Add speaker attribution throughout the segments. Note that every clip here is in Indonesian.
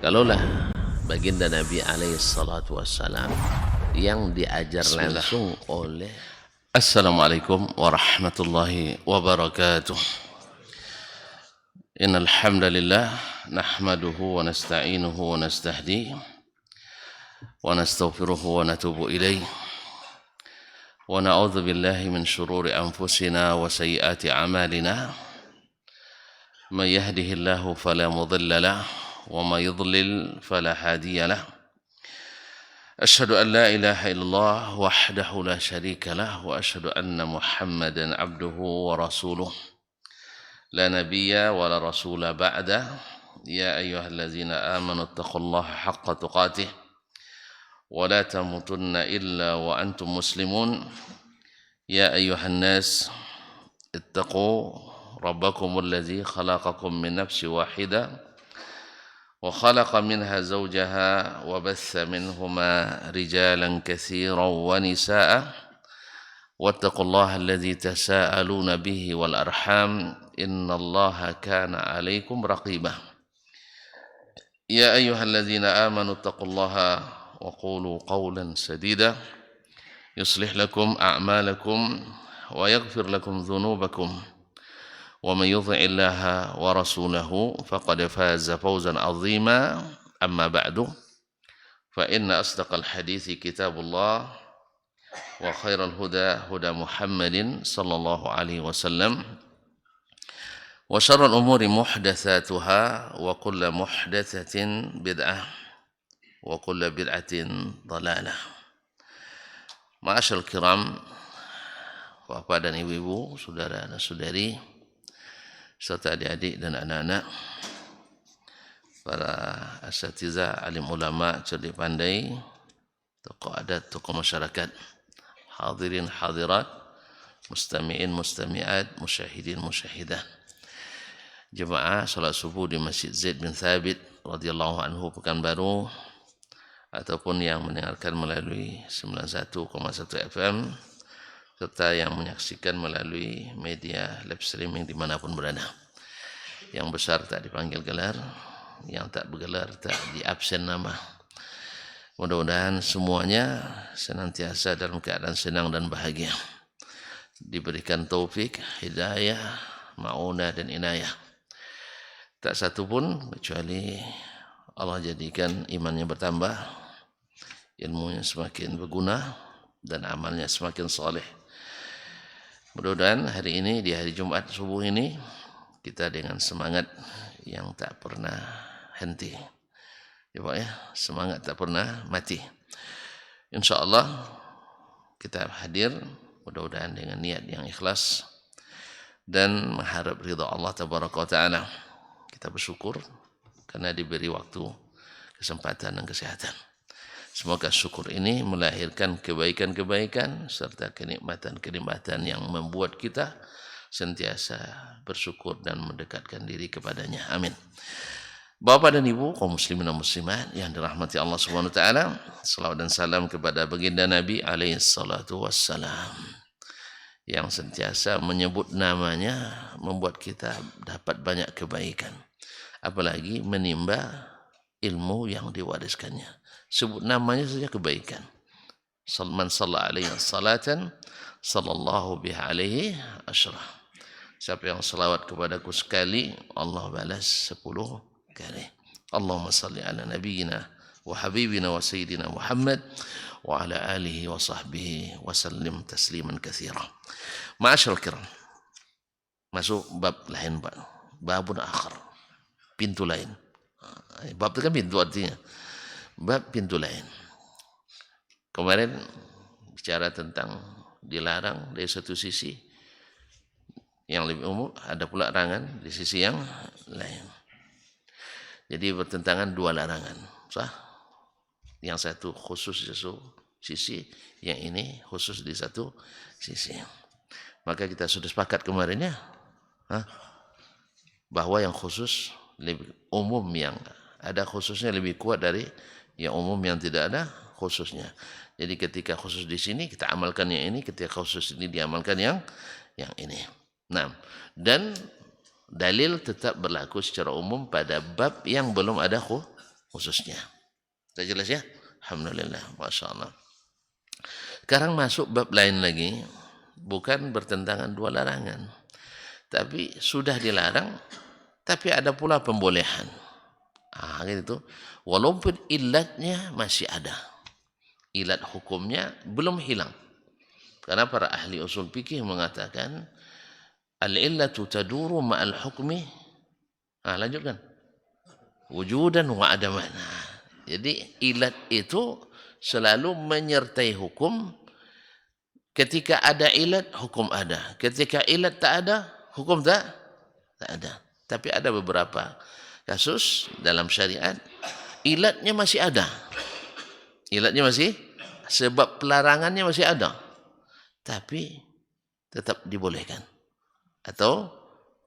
Speaker 1: Kalaulah baginda Nabi alaihi salatu wassalam yang diajar langsung oleh
Speaker 2: Assalamualaikum warahmatullahi wabarakatuh. Innal hamdalillah nahmaduhu wa nasta'inuhu wa nastahdihi wa nastaghfiruhu wa natubu ilayhi wa na'udzu billahi min shururi anfusina wa sayyiati a'malina. May yahdihillahu fala mudilla lahu wa may yudlil fala hadiya lahu. أشهد أن لا إله إلا الله وحده لا شريك له وأشهد أن محمدا عبده ورسوله لا نبي ولا رسول بعده. يا أيها الذين آمنوا اتقوا الله حق تقاته ولا تموتن إلا وأنتم مسلمون. يا أيها الناس اتقوا ربكم الذي خلقكم من نفس واحدة وخلق منها زوجها وبث منهما رجالا كثيرا ونساء واتقوا الله الذي تساءلون به والأرحام إن الله كان عليكم رقيبا. يا أيها الذين آمنوا اتقوا الله وقولوا قولا سديدا يصلح لكم أعمالكم ويغفر لكم ذنوبكم ومن يطع الله ورسوله فقد فاز فوزا عظيما. أما بعد فإن أصدق الحديث كتاب الله وخير الهدى هدى محمد صلى الله عليه وسلم وشر الأمور محدثاتها وكل محدثة بدعة وكل بدعة ضلالة. Ma'asyarul kiram, Bapak dan Ibu-ibu, saudara dan saudari, serta adik-adik dan anak-anak, para asatidzah, alim ulama, cerdik pandai, tokoh adat, tokoh masyarakat, hadirin hadirat, mustami'in mustami'at, musyahidin musyahidah, jemaah salat subuh di Masjid Zaid bin Thabit radhiyallahu anhu Pekanbaru, ataupun yang mendengarkan melalui 91,1 FM, serta yang menyaksikan melalui media live streaming dimanapun berada. Yang besar tak dipanggil gelar, yang tak bergelar tak diabsen nama. Mudah-mudahan semuanya senantiasa dalam keadaan senang dan bahagia, diberikan taufik, hidayah, ma'unah dan inayah. Tak satu pun kecuali Allah jadikan imannya bertambah, ilmunya semakin berguna, dan amalnya semakin soleh. Mudah-mudahan hari ini, di hari Jumat subuh ini, kita dengan semangat yang tak pernah henti, ya Pak ya, semangat tak pernah mati. InsyaAllah kita hadir mudah-mudahan dengan niat yang ikhlas dan mengharap ridha Allah Tabaraka wa Ta'ala. Kita bersyukur karena diberi waktu, kesempatan dan kesehatan. Semoga syukur ini melahirkan kebaikan-kebaikan serta kenikmatan-kenikmatan yang membuat kita sentiasa bersyukur dan mendekatkan diri kepadanya. Amin. Bapak dan Ibu, kaum muslimin dan muslimat yang dirahmati Allah Subhanahu wa taala, selawat dan salam kepada baginda Nabi alaihi salatu wassalam, yang sentiasa menyebut namanya membuat kita dapat banyak kebaikan, apalagi menimba ilmu yang diwariskannya. Sebut namanya saja kebaikan. Man shalla alaihi salatan sallallahu biha alaihi asyra. Siapa yang selawat kepadaku sekali, Allah balas 10 kali. Allahumma salli ala nabiyyina wa habibina wa sayyidina Muhammad wa ala alihi wa sahbihi wa sallim tasliman katsira. Ma'asyarul kiram, masuk bab lain, Pak. Babun akhar, pintu lain. Bab itu kan pintu artinya. Bab pintu lain. Kemarin bicara tentang dilarang dari satu sisi yang lebih umum, ada pula larangan di sisi yang lain. Jadi bertentangan dua larangan, sah? Yang satu khusus di satu sisi, yang ini khusus di satu sisi. Maka kita sudah sepakat kemarin ya, bahwa yang khusus lebih umum, yang ada khususnya lebih kuat dari yang umum yang tidak ada khususnya. Jadi ketika khusus di sini kita amalkan yang ini, ketika khusus ini diamalkan yang ini. Nah, dan dalil tetap berlaku secara umum pada bab yang belum ada khususnya. Sudah jelas ya? Alhamdulillah, Masya Allah. Sekarang masuk bab lain lagi, bukan bertentangan dua larangan, tapi sudah dilarang, tapi ada pula pembolehan. Gitu. Walaupun ilatnya masih ada, ilat hukumnya belum hilang. Karena para ahli usul fikih mengatakan al-illatu taduru ma'al hukmi. Lanjutkan. Wujudan wa adaman. Jadi ilat itu selalu menyertai hukum. Ketika ada ilat, hukum ada. Ketika ilat tak ada, hukum tak ada. Tapi ada beberapa kasus dalam syariat, ilatnya masih ada. Ilatnya masih, sebab pelarangannya masih ada. Tapi tetap dibolehkan. Atau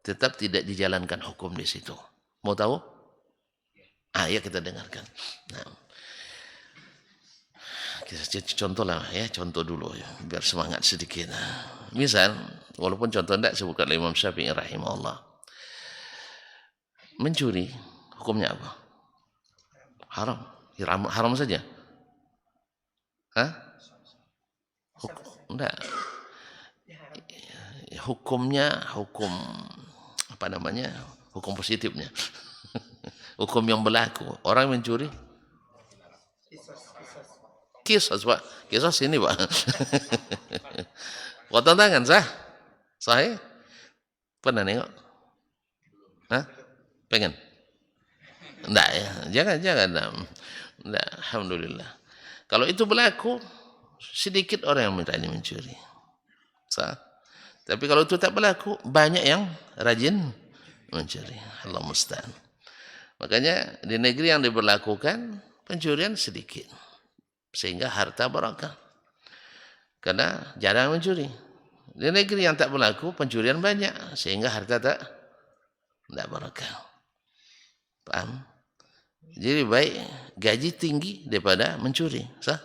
Speaker 2: tetap tidak dijalankan hukum di situ. Mau tahu? Ya kita dengarkan. Nah, kita contoh lah ya, contoh dulu ya, biar semangat sedikit. Misal, walaupun contoh tidak sebutkan Imam Syafi'i rahimahullah. Mencuri, hukumnya apa? Haram. Haram saja. Enggak. Hukumnya, hukum apa namanya? Hukum positifnya. Hukum yang berlaku. Orang mencuri. Kisos, Pak. Kisos ini, Pak. Potong tangan, sah? Sahih? Pernah nengok? Pengen? Enggak ya. Jangan. Enggak, alhamdulillah. Kalau itu berlaku, sedikit orang yang berani mencuri. Sah? Tapi kalau itu tak berlaku, banyak yang rajin mencuri. Allah musta'an. Makanya di negeri yang diberlakukan, pencurian sedikit. Sehingga harta barakah. Karena jarang mencuri. Di negeri yang tak berlaku, pencurian banyak. Sehingga harta tak barakah. Paham? Jadi baik gaji tinggi daripada mencuri. Sah?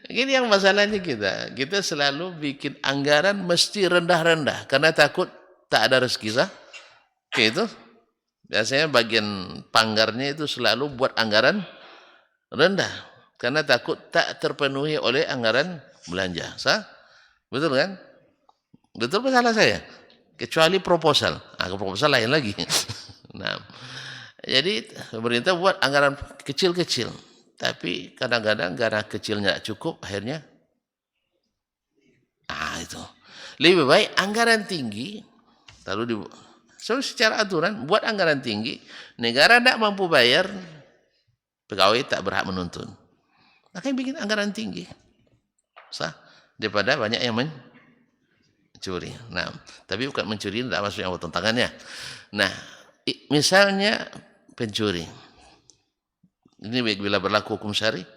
Speaker 2: Ini yang masalahnya kita. Kita selalu bikin anggaran mesti rendah-rendah. Karena takut tak ada rezeki. Sah? Itu. Biasanya bagian panggarnya itu selalu buat anggaran rendah. Karena takut tak terpenuhi oleh anggaran belanja. Sah? Betul kan? Betul apa salah saya? Kecuali proposal. Proposal lain lagi. Nah, jadi pemerintah buat anggaran kecil-kecil. Tapi kadang-kadang karena kecilnya cukup, akhirnya itu. Lebih baik anggaran tinggi, lalu secara aturan buat anggaran tinggi, negara tidak mampu bayar, pegawai tak berhak menuntun. Makanya bikin anggaran tinggi. Sah? Daripada banyak yang mencuri. Nah, tapi bukan mencuri, tidak masuk yang potong tangannya. Nah, misalnya pencuri. Ini bila berlaku hukum syariat.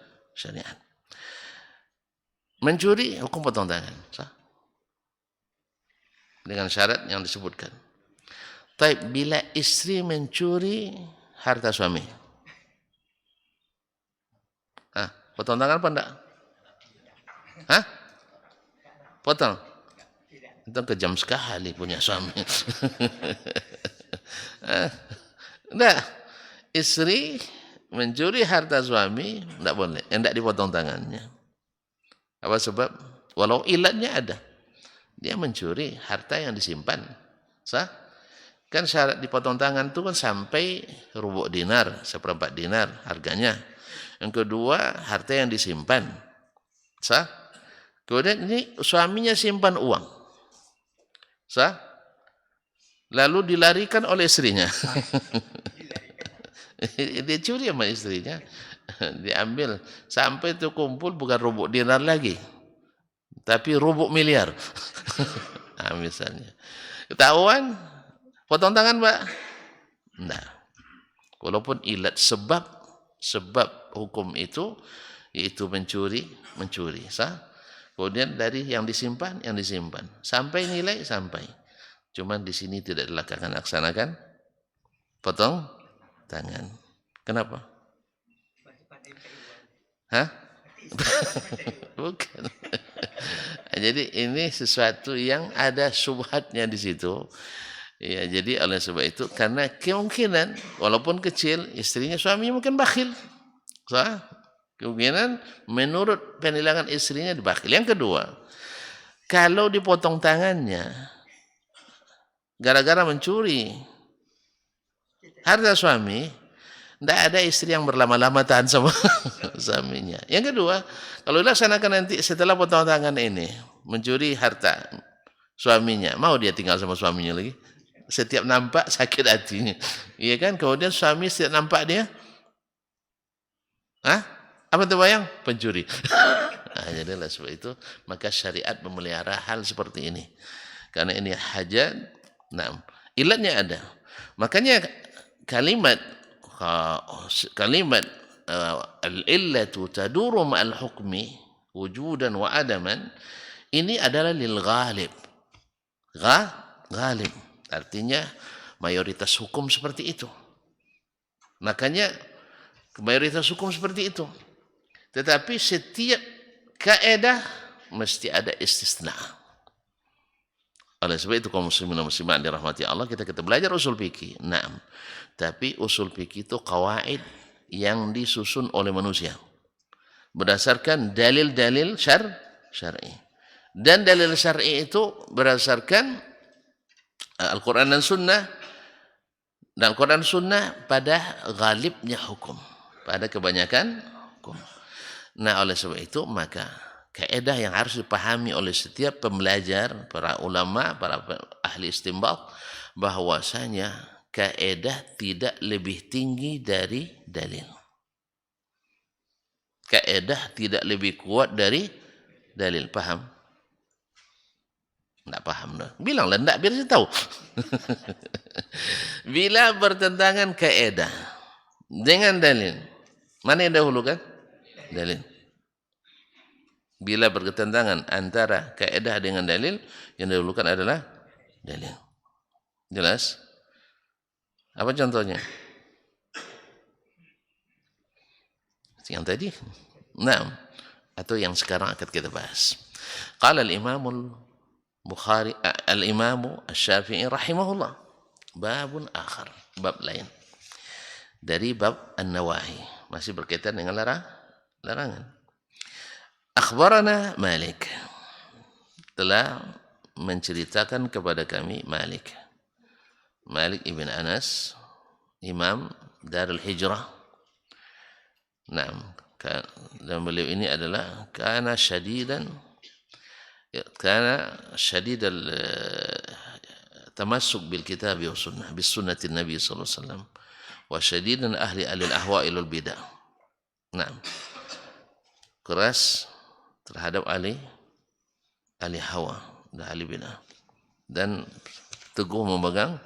Speaker 2: Mencuri, hukum potong tangan. Sah? Dengan syarat yang disebutkan. Tapi bila istri mencuri harta suami. Potong tangan apa enggak? Potong? Itu kejam sekali punya suami. Enggak. Istri mencuri harta suami, enggak boleh. Enggak dipotong tangannya. Apa sebab? Walau ilatnya ada. Dia mencuri harta yang disimpan. Sah? Kan syarat dipotong tangan itu kan sampai rubuk dinar, 1/4 dinar harganya. Yang kedua, harta yang disimpan. Sah? Kemudian ini suaminya simpan uang. Sah? Lalu dilarikan oleh istrinya. Dia curi sama istrinya. Diambil. Sampai itu kumpul bukan rubuk dinar lagi. Tapi rubuk miliar. Misalnya. Ketahuan, potong tangan, Pak? Enggak. Walaupun ilat sebab hukum itu, yaitu mencuri. Sah? Kemudian dari yang disimpan. Sampai nilai, sampai. Cuman di sini tidak dilaksanakan potong tangan. Kenapa? Bukan. Jadi ini sesuatu yang ada subhatnya di situ. Ya, jadi oleh sebab itu karena kemungkinan walaupun kecil istrinya suaminya mungkin bakhil. Sah? Kemungkinan menurut penilaian istrinya bakhil. Yang kedua, kalau dipotong tangannya gara-gara mencuri harta suami, tidak ada istri yang berlama-lama tahan sama suaminya. Yang kedua, kalau dilaksanakan nanti setelah potong tangan ini mencuri harta suaminya, mau dia tinggal sama suaminya lagi? Setiap nampak sakit hatinya, iya kan? Kemudian suami setiap nampak dia, apa terbayang? Pencuri. Jadi lah sebab itu maka syariat memelihara hal seperti ini, karena ini hajat. Nah, ilatnya ada. Makanya kalimat al-illatu taduru ma'al hukmi wujudan wa adaman, ini adalah lil ghalib. Ghalib artinya mayoritas hukum seperti itu. Makanya mayoritas hukum seperti itu. Tetapi setiap kaidah mesti ada istisna. Oleh sebab itu kaum muslimin dan muslimat dirahmati Allah, kita belajar usul fikih. Naam. Tapi usul fikih itu qawaid yang disusun oleh manusia berdasarkan dalil-dalil syar'i. Dan dalil syar'i itu berdasarkan Al-Quran dan Sunnah. Dan Al-Quran dan Sunnah pada ghalibnya hukum, pada kebanyakan hukum. Nah, oleh sebab itu maka kaidah yang harus dipahami oleh setiap pembelajar, para ulama, para ahli istinbat, bahwasanya kaidah tidak lebih tinggi dari dalil. Kaidah tidak lebih kuat dari dalil. Paham? Tidak paham. Bilanglah tidak, biar saya tahu. Bila bertentangan kaidah dengan dalil, mana yang dahulukan? Dalil. Bila bertentangan antara kaidah dengan dalil, yang dahulukan adalah dalil. Jelas? Apa contohnya? Yang tadi? Nah, atau yang sekarang akan kita bahas. Qala al-Imam Bukhari, al-Imam Asy-Syafi'i rahimahullah, babun akhar, bab lain dari bab an-nawahi, masih berkaitan dengan larangan. Akhbarana Malik, telah menceritakan kepada kami Malik ibn Anas, Imam Darul Hijrah. Nah, dan beliau ini adalah kana syadid tamassuk bil kitab wa sunnah bis sunnati Nabi sallallahu alaihi wasallam wa syadidan ahli al-ahwa ilal bidah. Nah, keras terhadap ahli hawa dan ahli bidah, dan teguh memegang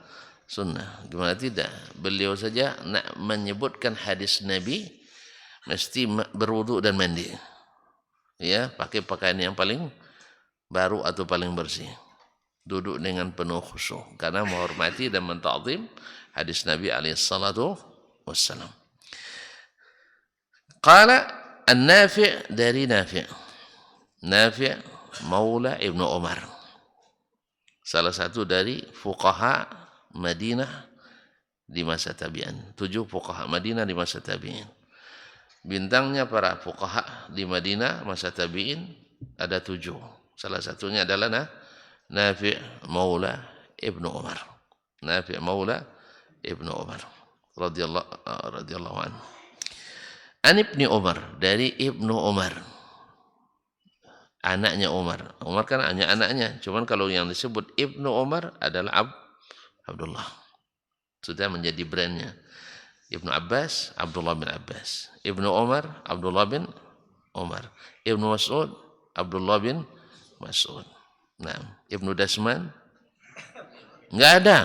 Speaker 2: sunnah. Gimana tidak? Beliau saja nak menyebutkan hadis Nabi mesti berwudu dan mandi, ya, pakai pakaian yang paling baru atau paling bersih, duduk dengan penuh khusyuk karena menghormati dan menta'zim hadis Nabi alaihi salatu wassalam. Qala an-Nafi' dari Nafi' maula Ibnu Umar, salah satu dari fuqaha Madinah di masa tabi'in. 7 fuqaha Madinah di masa tabi'in. Bintangnya para fuqaha di Madinah masa tabi'in ada 7. Salah satunya adalah Nafi' maula Ibnu Umar. Nafi' maula Ibnu Umar radhiyallahu anhu. An Ibnu Umar, dari Ibnu Umar, anaknya Umar. Umar kan hanya anaknya, cuman kalau yang disebut Ibnu Umar adalah Abdullah. Sudah menjadi brandnya. Ibnu Abbas, Abdullah bin Abbas. Ibnu Umar, Abdullah bin Umar. Ibnu Mas'ud, Abdullah bin Mas'ud. Nah, Ibnu Dasman enggak ada.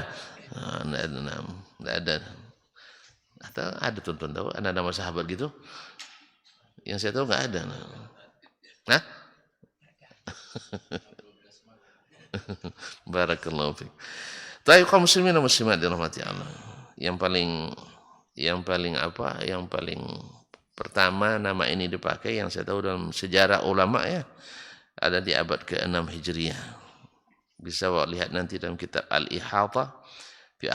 Speaker 2: Enggak ada. Atau ada tuan-tuan tahu ada nama sahabat gitu? Yang saya tahu enggak ada. Nah? Barakallahu fiik. Baik, kaum muslimin dan muslimat dirahmati Allah. Yang paling pertama nama ini dipakai yang saya tahu dalam sejarah ulama, ya, ada di abad ke-6 Hijriah. Bisa lihat nanti dalam kitab Al-Ihata bi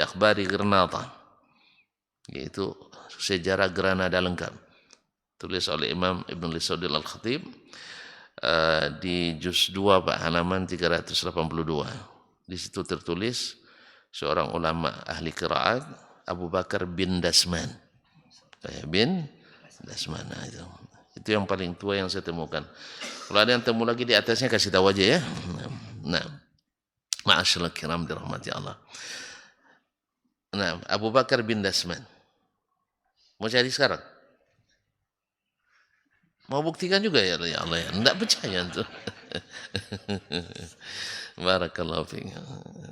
Speaker 2: akhbari Granada, yaitu sejarah Granada lengkap, tulis oleh Imam Ibn Lisodil Al-Khatib di juz 2 Pak, halaman 382. Di situ tertulis seorang ulama ahli qiraat, Abu Bakar bin Dasman. Bin Dasman. Nah, itu yang paling tua yang saya temukan. Kalau ada yang temu lagi di atasnya kasih tahu aja ya. Nah, ma'asyiral kiram dirahmati Allah. Nah, Abu Bakar bin Dasman. Mau cari sekarang? Mau buktikan juga ya Allah ya. Enggak percaya tuh. Barakallahu fiik.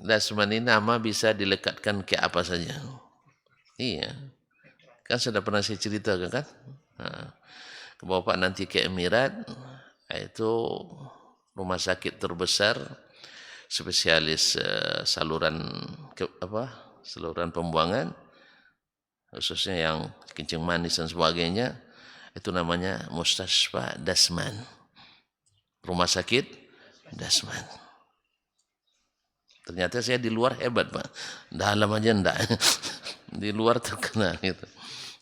Speaker 2: Dasman ini nama bisa dilekatkan ke apa saja. Iya. Kan sudah pernah saya ceritakan kan? Nah, Bapak nanti ke Emirat, itu rumah sakit terbesar spesialis saluran pembuangan, khususnya yang kencing manis dan sebagainya, itu namanya Mustasfa Dasman, rumah sakit Dasman. Ternyata saya di luar hebat Pak, dalam aja enggak. Di luar terkenal gitu.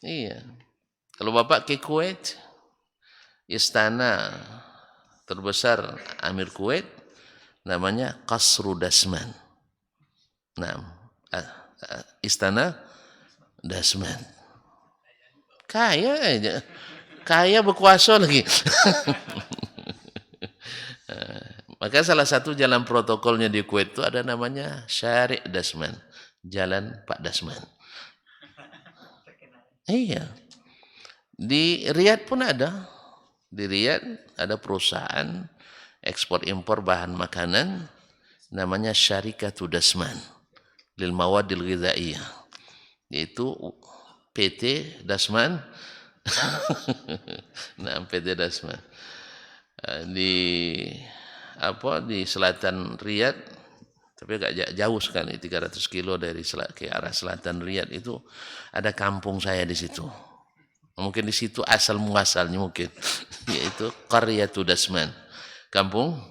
Speaker 2: Iya. Kalau Bapak ke Kuwait, istana terbesar Amir Kuwait namanya Qasru Dasman. Nah, istana Dasman. Kaya aja. Kaya berkuasa lagi. Maka salah satu jalan protokolnya di Kuwait itu ada namanya Syari' Dasman, jalan Pak Dasman. Iya. Di Riyadh pun ada. Di Riyadh ada perusahaan ekspor impor bahan makanan namanya Syarikatu Dasman lil Mawadil Ghidhaiyah, yaitu PT Dasman. Nah, PT Dasman di selatan Riyadh, tapi agak jauh sekali, 300 kilo dari ke arah selatan Riyadh itu ada kampung saya di situ. Mungkin di situ asal muasalnya mungkin, yaitu Qaryatu Dasman, kampung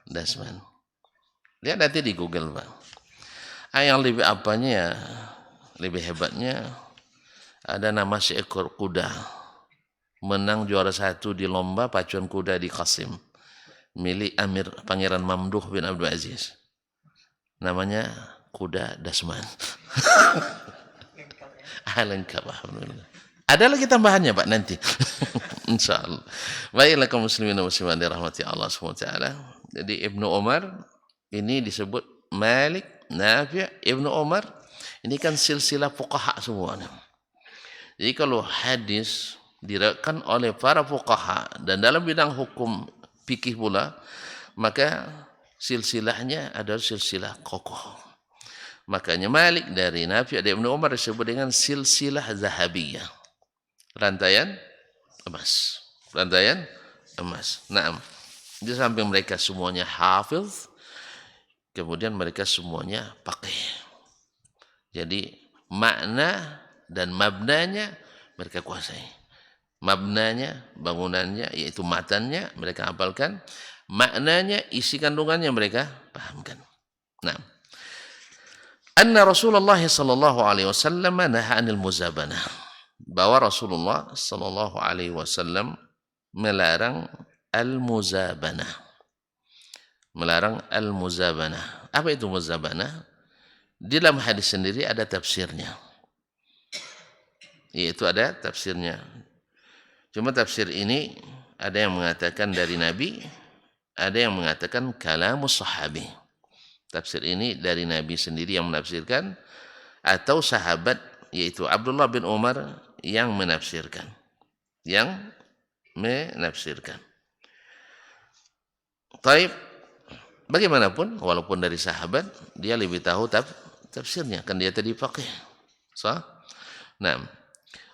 Speaker 2: Dasman. Lihat nanti di Google Pak. Yang lebih lebih hebatnya, ada nama seekor kuda menang juara 1 di lomba pacuan kuda di Qasim milik Pangeran Mamduh bin Abdul Aziz. Namanya kuda Dasman. Lengkap, alhamdulillah. Ada lagi tambahannya Pak nanti. Insyaallah. Baiklah kaum muslimin dan muslimat dirahmati Allah SWT. Jadi Ibnu Umar ini disebut Malik, Nafi', Ibnu Umar. Ini kan silsilah fuqaha semuanya. Jadi kalau hadis diriwayatkan oleh para fuqaha dan dalam bidang hukum fikih pula, maka silsilahnya adalah silsilah kokoh. Makanya Malik dari Nafi' dari Ibnu Umar disebut dengan silsilah zahabiyah. Rantaian emas. Rantaian emas. Naam. Di samping mereka semuanya hafiz, kemudian mereka semuanya faqih. Jadi makna dan mabnanya mereka kuasai. Mabnanya, bangunannya, yaitu matannya mereka hafalkan. Maknanya, isi kandungannya mereka pahamkan. Nah, anna Rasulullah sallallahu alaihi wasallam naha 'anil muzabanah. Bahwa Rasulullah sallallahu alaihi wasallam melarang al-muzabanah. Melarang al-muzabanah. Apa itu muzabanah? Di dalam hadis sendiri ada tafsirnya. Yaitu ada tafsirnya. Cuma tafsir ini ada yang mengatakan dari Nabi, ada yang mengatakan kalamus sahabi. Tafsir ini dari Nabi sendiri yang menafsirkan, atau sahabat yaitu Abdullah bin Umar yang menafsirkan. Taib, bagaimanapun walaupun dari sahabat, dia lebih tahu tafsirnya, kan dia tadi faqih. Sah? Nah,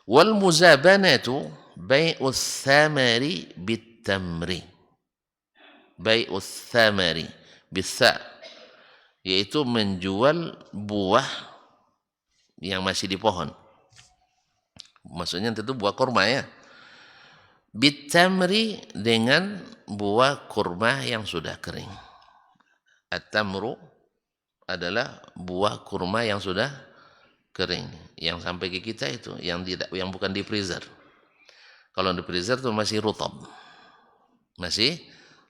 Speaker 2: wal muzabanatu bai'us thamari bitamri. Bai'us thamari bisa, yaitu menjual buah yang masih di pohon. Maksudnya tentu buah kurma ya. Bitamri, dengan buah kurma yang sudah kering. At-tamru adalah buah kurma yang sudah kering, yang sampai ke kita itu, yang bukan di freezer. Kalau di freezer itu masih rutab. Masih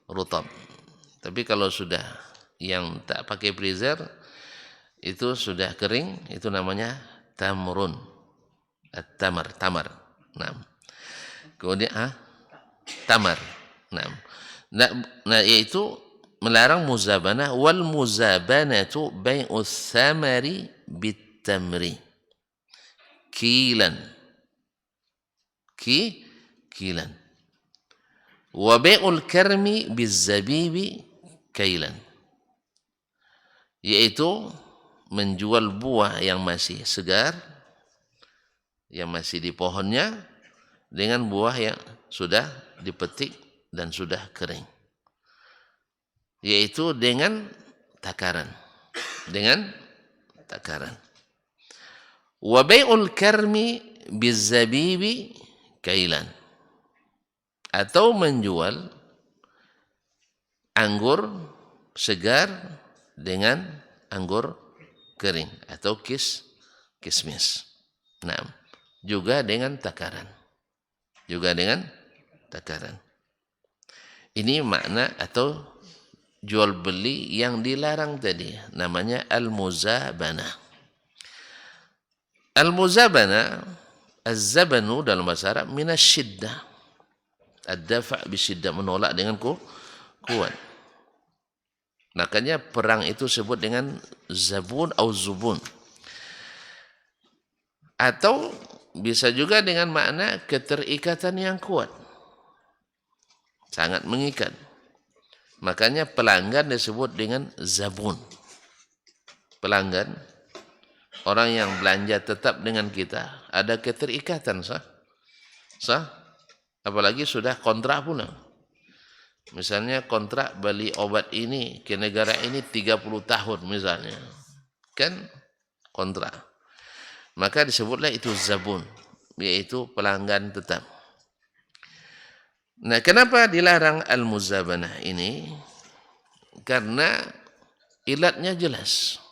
Speaker 2: rutab. Tapi kalau sudah yang tak pakai freezer itu sudah kering, itu namanya tamrun. At-tamar, tamar. Nah. Kemudian tamar. Nah, yaitu melarang muzabanah, wal muzabanatu bai'us thamari bitamri. Kilan. Kilan. Wa bai'ul karmi bizabibi kailan. Yaitu menjual buah yang masih segar, yang masih di pohonnya, dengan buah yang sudah dipetik dan sudah kering, yaitu dengan takaran. Wa bai'ul karmi bizabibi kailan, atau menjual anggur segar dengan anggur kering atau kismis. Nah, juga dengan takaran. Ini makna atau jual beli yang dilarang tadi, namanya al-muzabanah. Al-muzabanah, az-zabanu dalam bahasa Arab minasyiddah. Ad-dafa' bisyiddah, menolak dengan kuat. Makanya perang itu sebut dengan zabun atau zubun. Atau bisa juga dengan makna keterikatan yang kuat, sangat mengikat. Makanya pelanggan disebut dengan zabun. Pelanggan, orang yang belanja tetap dengan kita, ada keterikatan, sah? Apalagi sudah kontrak pula. Misalnya kontrak beli obat ini ke negara ini 30 tahun misalnya, kan kontrak. Maka disebutlah itu zabun, yaitu pelanggan tetap. Nah, kenapa dilarang al-muzabanah ini? Karena ilatnya jelas.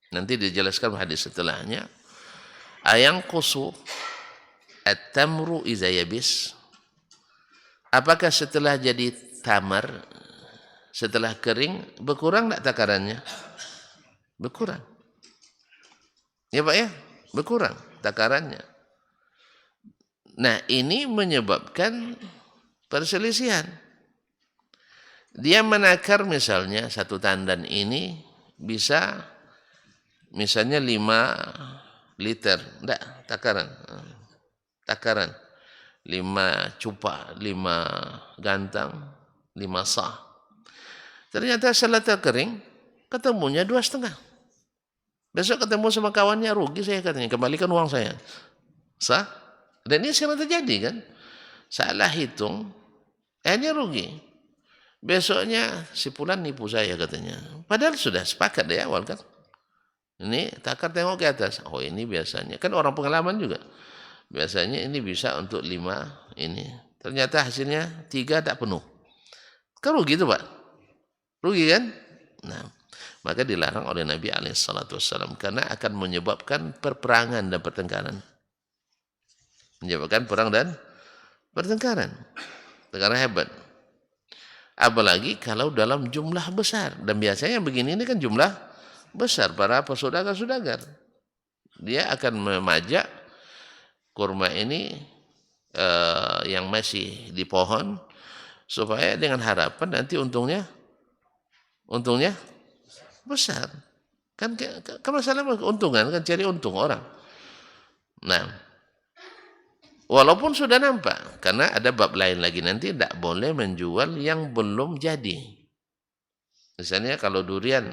Speaker 2: Nanti dijelaskan hadis setelahnya. Ayang kusu at-tamru iza yabis. Apakah setelah jadi tamar, setelah kering, berkurang tak takarannya? Berkurang. Ya Pak ya? Berkurang takarannya. Nah, ini menyebabkan perselisihan. Dia menakar misalnya satu tandan ini bisa misalnya 5 liter. Enggak, takaran. 5 cupak, 5 gantang, 5 sah. Ternyata setelah kering, ketemunya 2,5. Besok ketemu sama kawannya, rugi saya katanya, kembalikan uang saya. Sah? Dan ini sering terjadi kan? Salah hitung, akhirnya rugi. Besoknya si fulan nipu saya katanya. Padahal sudah sepakat dari awal kan. Ini takar tengok ke atas. Oh ini biasanya, kan orang pengalaman juga. Biasanya ini bisa untuk 5 ini. Ternyata hasilnya 3 tak penuh. Kan rugi itu Pak? Rugi kan? Nah, maka dilarang oleh Nabi SAW karena akan menyebabkan perperangan dan pertengkaran. Menyebabkan perang dan pertengkaran. Pertengkaran hebat. Apalagi kalau dalam jumlah besar. Dan biasanya begini ini kan jumlah besar. Para pesudagar-sudagar. Dia akan memajak kurma ini yang masih di pohon. Supaya dengan harapan nanti untungnya besar. Kan masalah keuntungan, kan cari untung orang. Nah, walaupun sudah nampak, karena ada bab lain lagi nanti tidak boleh menjual yang belum jadi. Misalnya kalau durian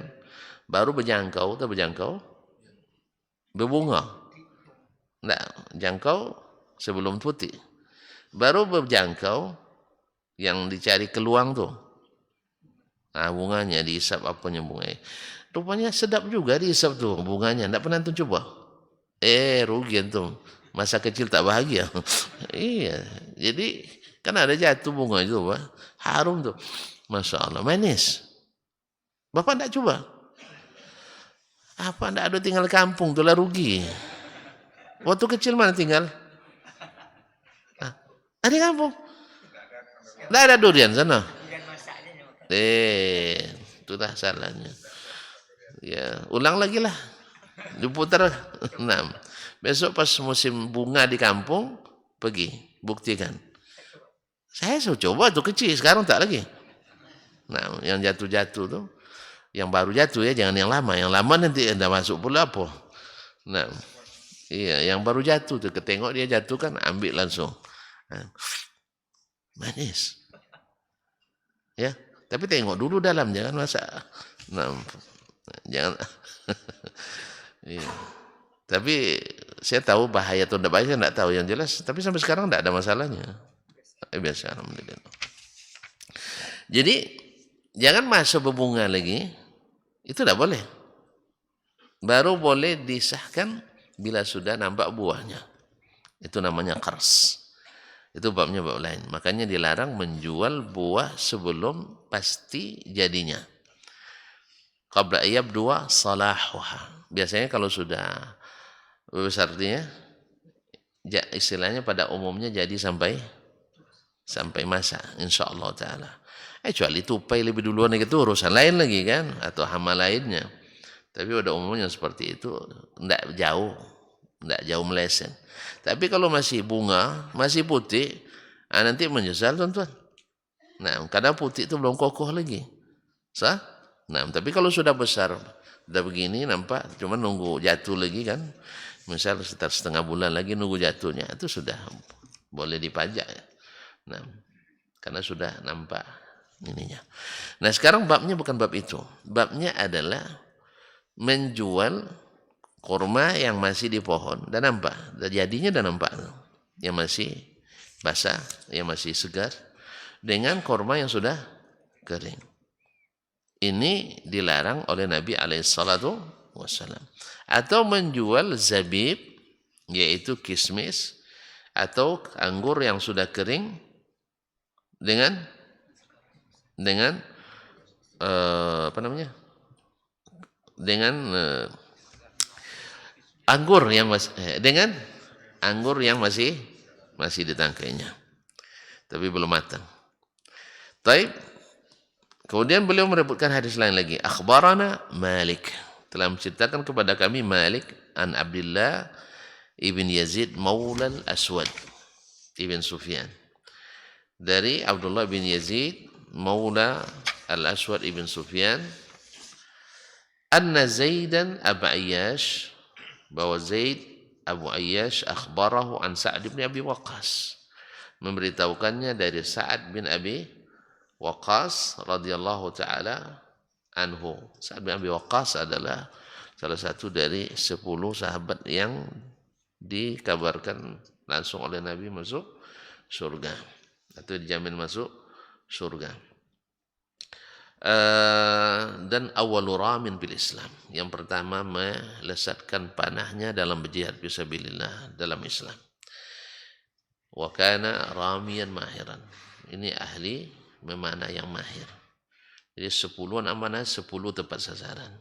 Speaker 2: baru berjangkau, berbunga. Tidak, jangkau sebelum putih. Baru berjangkau yang dicari keluang tuh. Nah, bunganya dihisap apanya bunganya. Rupanya sedap juga dihisap tuh bunganya. Tidak pernah tuh coba. Rugi tuh. Masa kecil tak bahagia. Iya. Jadi Kan ada jatuh bunga itu, Pak. Harum tuh. Masya Allah, manis. Bapak enggak coba? Apa enggak ada tinggal kampung, tuh lah rugi. Waktu kecil mana tinggal? Ada di kampung. Enggak ada durian sana. Itulah salahnya. Ya, ulang lagi lah. Diputar. Nah, besok pas musim bunga di kampung, pergi, buktikan. Saya sudah coba tuh kecil, sekarang tak lagi. Nah, yang jatuh-jatuh tuh, yang baru jatuh ya, jangan yang lama. Yang lama nanti anda masuk pula apa. Nah, iya, yang baru jatuh tuh, ketengok dia jatuh kan, ambil langsung. Nah, manis. Ya, tapi tengok dulu dalam, jangan masak. Nah, jangan. Iya. Tapi saya tahu bahaya atau tidak bahaya, saya tidak tahu yang jelas. Tapi sampai sekarang tidak ada masalahnya. Biasa, alhamdulillah. Jadi jangan masuk berbunga lagi, itu tidak boleh. Baru boleh disahkan bila sudah nampak buahnya. Itu namanya qars. Itu babnya bab lain. Makanya dilarang menjual buah sebelum pasti jadinya. Qabla yabdua salahuha. Biasanya kalau sudah besar dia, istilahnya pada umumnya jadi sampai masa, insyaallah taala. Kecuali tupai lebih duluan itu urusan lain lagi kan, atau hama lainnya. Tapi pada umumnya seperti itu, tidak jauh meleset. Tapi kalau masih bunga, masih putih, nanti menyesal tuan-tuan. Nah, karena putih itu belum kokoh lagi. Sah? Nah, tapi kalau sudah besar, sudah begini nampak, cuma nunggu jatuh lagi kan. Misal sekitar setengah bulan lagi nunggu jatuhnya, itu sudah boleh dipajak ya. Nah, karena sudah nampak ininya. Nah, sekarang babnya bukan bab itu. Babnya adalah menjual kurma yang masih di pohon. Dan nampak, jadinya dan nampak. Yang masih basah, yang masih segar. Dengan kurma yang sudah kering. Ini dilarang oleh Nabi SAW. Atau menjual zabib, yaitu kismis, atau anggur yang sudah kering dengan anggur yang masih ditangkainya, tapi belum matang. Taib. Kemudian beliau merebutkan hadis lain lagi. Akhbarana Malik, telah menceritakan kepada kami Malik an Abdullah ibn Yazid Maula al-Aswad ibn Sufyan. Dari Abdullah bin Yazid Maula al-Aswad ibn Sufyan, anna Zaidan Abu Ayyash, bahwa Zaid Abu Ayyash akhbarahu an Sa'ad bin Abi Waqqas, memberitahukannya dari Sa'ad bin Abi Waqqas radhiyallahu taala anhu. Sa'ad bin Abi Waqqas adalah salah satu dari 10 sahabat yang dikabarkan langsung oleh Nabi masuk surga, atau dijamin masuk surga. Dan awwalu ramin bil Islam, yang pertama melesatkan panahnya dalam berjihad fisabilillah dalam Islam. Wa kana ramiyan mahiran, ini ahli memanah yang mahir. Jadi 10 anak panah, 10 tepat sasaran.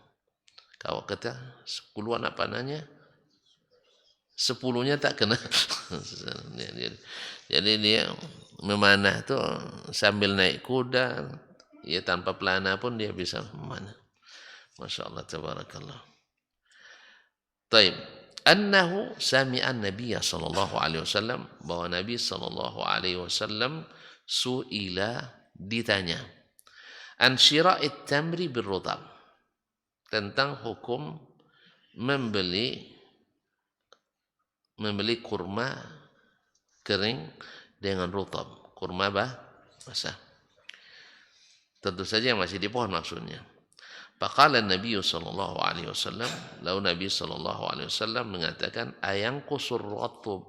Speaker 2: Kalau kata 10 anak panahnya, 10-nya tak kena. Jadi dia memanah tu sambil naik kuda, ya tanpa pelana pun dia bisa memanah. Masya Allah, tabarakallah. Taib. Annahu sami'an Nabiya sallallahu alaihi wasallam, bahwa Nabi sallallahu alaihi wasallam su'ila, ditanya, an syira'it tamri birrutab, tentang hukum membeli kurma kering dengan rutab, kurma basah. Tentu saja yang masih di pohon maksudnya. Faqala Nabi sallallahu alaihi wasallam, lalu Nabi sallallahu alaihi wasallam mengatakan, ayang kusur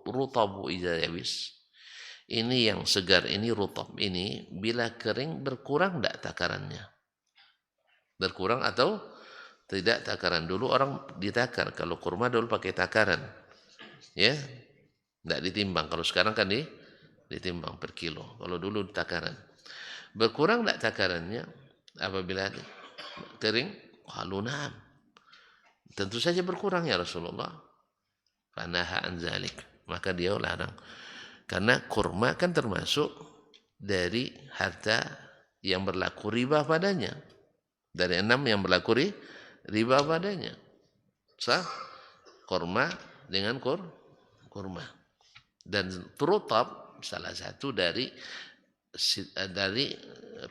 Speaker 2: rutabu idza yabis. Ini yang segar ini, rutab ini, bila kering berkurang tidak takarannya? Berkurang atau tidak takaran? Dulu orang ditakar, kalau kurma dulu pakai takaran, ya, tidak ditimbang. Kalau sekarang kan ditimbang per kilo. Kalau dulu takaran. Berkurang tak takarannya apabila kering? Qalu na'am. Tentu saja berkurang ya Rasulullah. Fanaha an zalik. Maka dia larang. Karena kurma kan termasuk dari harta yang berlaku riba padanya. Dari 6 yang berlaku riba padanya. Sah? Kurma dengan kurma. Dan rutab salah satu dari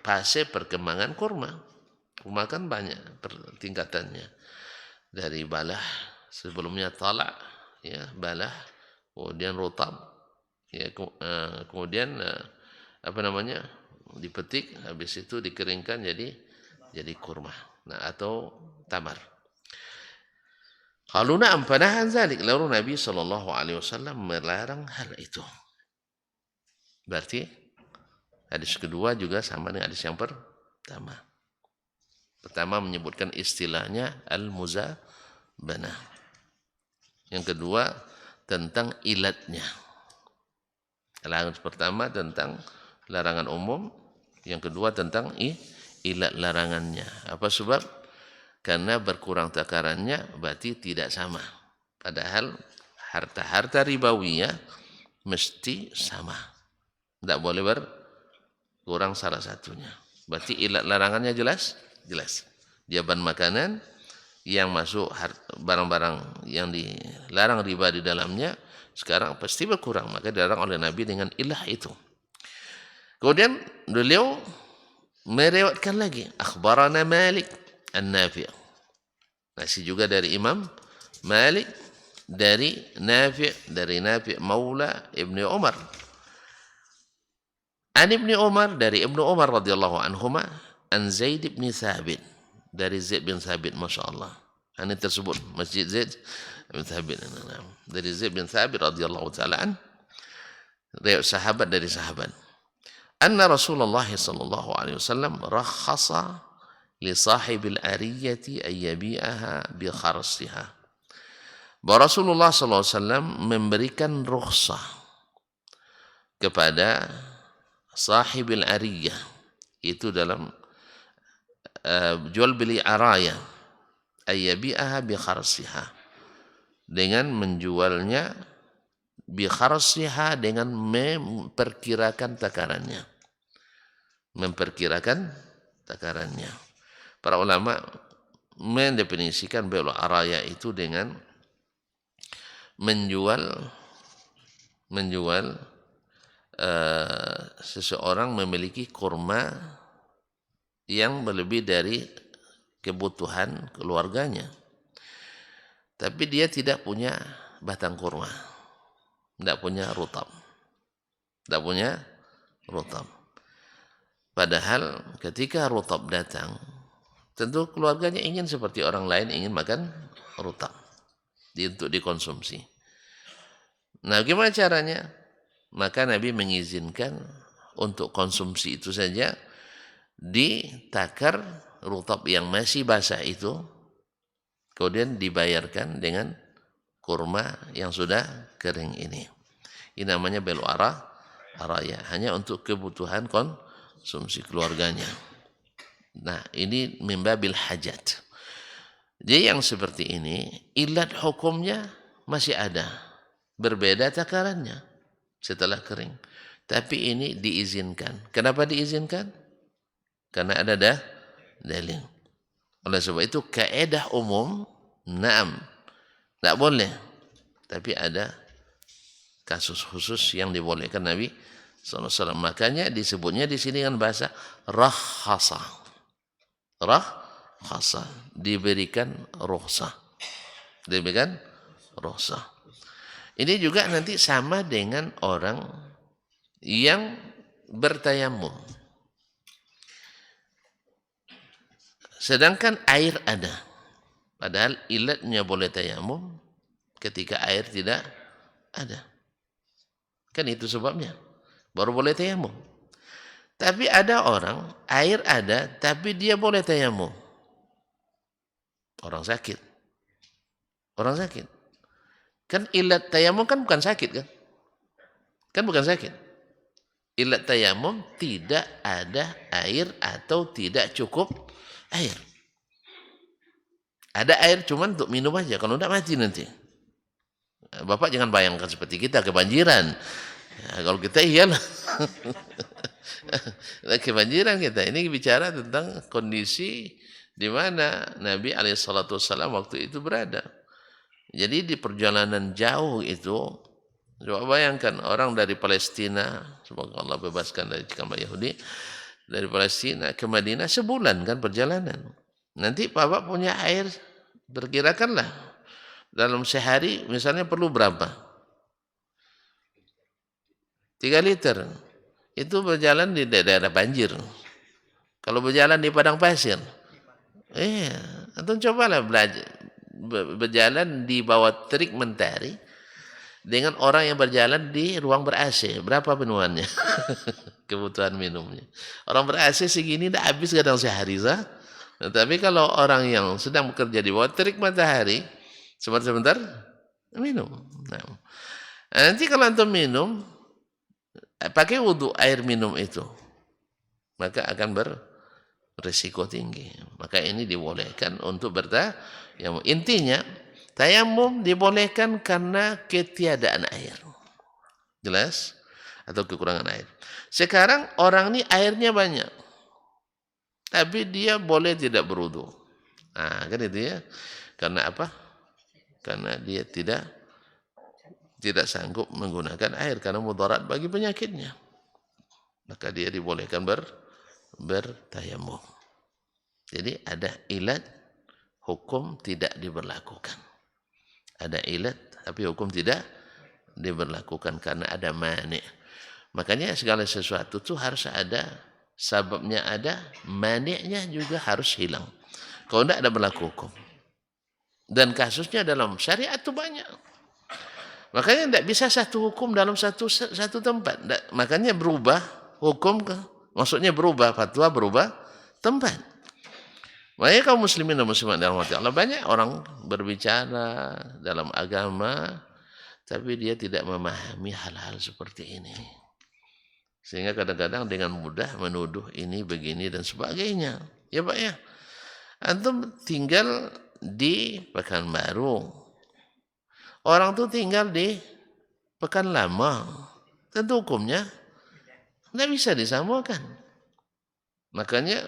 Speaker 2: fase perkembangan kurma. Kurma kan banyak tingkatannya. Dari balah, sebelumnya talak, ya, balah, kemudian rutab, ya, kemudian dipetik, habis itu dikeringkan jadi kurma, nah, atau tamar. Qalu na'am fanaha dzalik, lalu Nabi sallallahu alaihi wasallam melarang hal itu. Berarti hadis kedua juga sama dengan hadis yang pertama. Pertama menyebutkan istilahnya al-muzabanah. Yang kedua tentang ilatnya. Larangan pertama tentang larangan umum, yang kedua tentang ilat larangannya. Apa sebab? Karena berkurang takarannya berarti tidak sama. Padahal harta-harta ribawiyah mesti sama. Tidak boleh berkurang salah satunya. Berarti ilat larangannya jelas? Jelas. Dia bahan makanan yang masuk barang-barang yang dilarang riba di dalamnya sekarang pasti berkurang, maka dilarang oleh Nabi dengan ilah itu. Kemudian beliau meriwayatkan lagi, akhbarana Malik an-Nafi'. Masih juga dari Imam Malik dari Nafi' maula Ibnu Umar. An Ibnu Umar, dari Ibnu Umar radhiyallahu anhuma, an Zaid bin Thabit, dari Zaid bin Thabit, Masya Allah. Ini tersebut Masjid Zaid bin Thabit. Dari Zaid bin Thabit radhiyallahu ta'ala an, sahabat dari sahabat. Anna Rasulullah sallallahu alaihi wasallam rakhasa li sahibil ariyati ay yabi'aha bi kharsiha. Bahwa Rasulullah sallallahu alaihi wasallam memberikan rukhsah kepada sahibil ariyah, itu dalam jual beli araya, ayyabi'aha bi kharsiha, dengan menjualnya bi kharsiha, dengan memperkirakan takarannya. Para ulama mendefinisikan bai'ul araya itu dengan menjual seseorang memiliki kurma yang lebih dari kebutuhan keluarganya, tapi dia tidak punya batang kurma, tidak punya rutab. Padahal ketika rutab datang, tentu keluarganya ingin seperti orang lain, ingin makan rutab untuk dikonsumsi. Nah, gimana caranya? Maka Nabi mengizinkan untuk konsumsi itu saja ditakar rutab yang masih basah itu, kemudian dibayarkan dengan kurma yang sudah kering ini. Ini namanya bai'ul araya, hanya untuk kebutuhan konsumsi keluarganya. Nah, ini mimbabil hajat. Jadi yang seperti ini, ilat hukumnya masih ada, berbeda takarannya setelah kering. Tapi ini diizinkan. Kenapa diizinkan? Karena ada dalil. Oleh sebab itu kaidah umum, na'am, tidak boleh. Tapi ada kasus khusus yang dibolehkan Nabi SAW. Makanya disebutnya di sini dengan bahasa rakhasa. Diberikan rukhsah. Ini juga nanti sama dengan orang yang bertayamum. Sedangkan air ada. Padahal ilatnya boleh tayamum ketika air tidak ada. Kan itu sebabnya. Baru boleh tayamum. Tapi ada orang, air ada, tapi dia boleh tayamum. Orang sakit. Kan ilat tayamum kan bukan sakit kan? Kan bukan sakit.
Speaker 1: Ilat tayamum tidak ada air atau tidak cukup air. Ada air cuman untuk minum aja, kalau enggak mati nanti. Bapak jangan bayangkan seperti kita kebanjiran. Ya, kalau kita iyalah. Kebanjiran kita. Ini bicara tentang kondisi di mana Nabi SAW waktu itu berada. Jadi di perjalanan jauh itu, coba bayangkan orang dari Palestina, semoga Allah bebaskan dari cekam Yahudi, dari Palestina ke Madinah sebulan kan perjalanan. Nanti Bapak punya air, perkirakanlah dalam sehari misalnya perlu berapa? 3 liter. Itu berjalan di daerah banjir. Kalau berjalan di padang pasir, atau cobalah belajar berjalan di bawah terik mentari dengan orang yang berjalan di ruang ber-AC, berapa penuhannya? Kebutuhan minumnya. Orang ber-AC segini dah habis kadang sehari sah. Tapi kalau orang yang sedang bekerja di bawah terik matahari, sebentar minum. Nah, nanti kalau antum minum, pakai wudhu air minum itu, maka akan berisiko tinggi. Maka ini dibolehkan untuk bertayamum. Intinya, tayamum dibolehkan karena ketiadaan air. Jelas? Atau kekurangan air. Sekarang orang ini airnya banyak, tapi dia boleh tidak berwudu. Nah, kan itu ya. Karena apa? Karena dia tidak sanggup menggunakan air karena mudarat bagi penyakitnya. Maka dia dibolehkan bertayamum. Jadi ada ilat, hukum tidak diberlakukan. Ada ilat tapi hukum tidak diberlakukan karena ada mani. Makanya segala sesuatu itu harus ada sababnya, ada mani'nya juga harus hilang. Kalau tidak ada berlaku hukum. Dan kasusnya dalam syariat itu banyak. Makanya tidak bisa satu hukum dalam satu tempat. Makanya berubah hukum, maksudnya berubah fatwa, berubah tempat. Makanya kaum muslimin dan muslimat dalam hati Allah, banyak orang berbicara dalam agama, tapi dia tidak memahami hal-hal seperti ini. Sehingga kadang-kadang dengan mudah menuduh ini, begini, dan sebagainya. Ya Pak ya. Antum tinggal di Pekanbaru. Orang tuh tinggal di Pekan Lama. Tentu hukumnya tidak bisa disamakan. Makanya